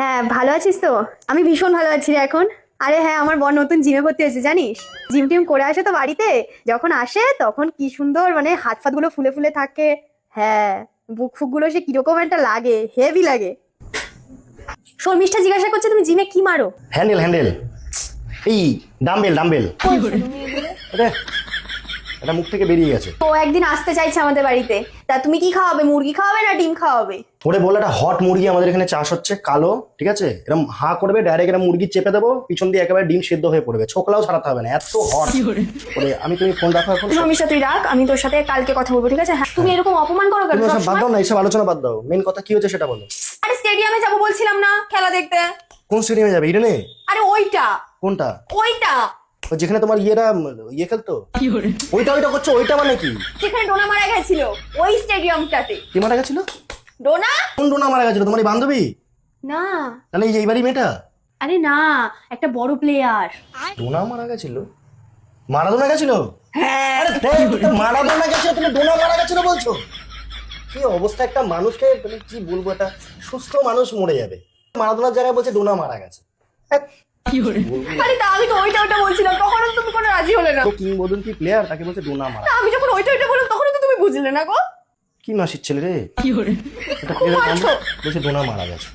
হ্যাঁ, ভালো আছিস তো? আমি ভীষণ ভালো আছি রে এখন। আরে হ্যাঁ, আমার বর নতুন জিমে ভর্তি হয়েছে জানিস। জিম টিম করে আসে তো বাড়িতে, যখন আসে তখন কি সুন্দর মানে হাত ফাত গুলো ফুলে ফুলে থাকে। হ্যাঁ, বুক ফুক গুলো সে কিরকম একটা লাগে, হেভি লাগে। শর্মিষ্ঠা জিজ্ঞাসা করছে তুমি জিমে কি মারো? হ্যান্ডেল হ্যান্ডেল এই ডাম্বেল ডাম্বেল আরে এটা মুখ থেকে বেরিয়ে গেছে। ও একদিন আসতে চাইছে আমাদের বাড়িতে, তা তুমি কি খাওয়াবে? মুরগি খাওয়াবে না ডিম খাওয়াবে? ওরে বলে একটা হট মুরগি আমাদের এখানে চাষ হচ্ছে, কালো, ঠিক আছে, এরকম হা করবে, ডাইরেক্ট এরকম মুরগি চেপে দেবো, পিছন দিয়ে একেবারে ডিম সেদ্ধ হয়ে পড়বে, ছোকলাও ছাড়াতে হবে না, এত হট। ওরে আমি, তুমি ফোন রাখো এখন। শর্মিষ্ঠা তুই রাখ, আমি তোর সাথে কালকে কথা বলবো, ঠিক আছে? হ্যাঁ, তুমি এরকম অপমান করো কেন তুমি ওসব বাদ সবসময়? দাও না, এইসব আলোচনা বাদ দাও, মেন কথা কি হচ্ছে সেটা বলো। আরে স্টেডিয়ামে যাবো বলছিলাম না খেলা দেখতে? কোন স্টেডিয়ামে যাবে ইডেনে? আরে ওইটা কোনটা? ওইটা ওই যেখানে তোমার ইয়েরা ইয়ে খেলতো, ওইটা ওইটা করছো, ওইটা মানে কি? যেখানে ডোনা মারা গেছিল ওই স্টেডিয়ামটাতে। কি মারা গেছিল? ডোনা? কোন ডোনা মারা গেছিল? তোমার এই বান্ধবী? না, তাহলে এই বাড়ি মেয়েটা? আরে না, একটা বড় প্লেয়ার। ডোনা মারা গেছিল? মারাদোনা গেছিল? হ্যাঁ, আরে মারাদোনা গেছিল, তুমি ডোনা মারা গেছিল বলছো? কি অবস্থা একটা মানুষকে, মানে কি বলবো, একটা সুস্থ মানুষ মরে যাবে, মারাদোনার জায়গায় বলছে ডোনা মারা গেছে। আরে তা আমি তো ওইটা ওইটা বলছিলাম, তখন তুমি কোনো রাজি হলে না। তো কিংবদন্তি প্লেয়ার, তাকে বলছে ডোনা মারা। তা আমি যখন ওইটা ওইটা বললাম তখন তো তুমি বুঝলে না গো। কি মাসির ছেলে রে, এটা খুব player মারছো। বলছে ডোনা মারা গেছে।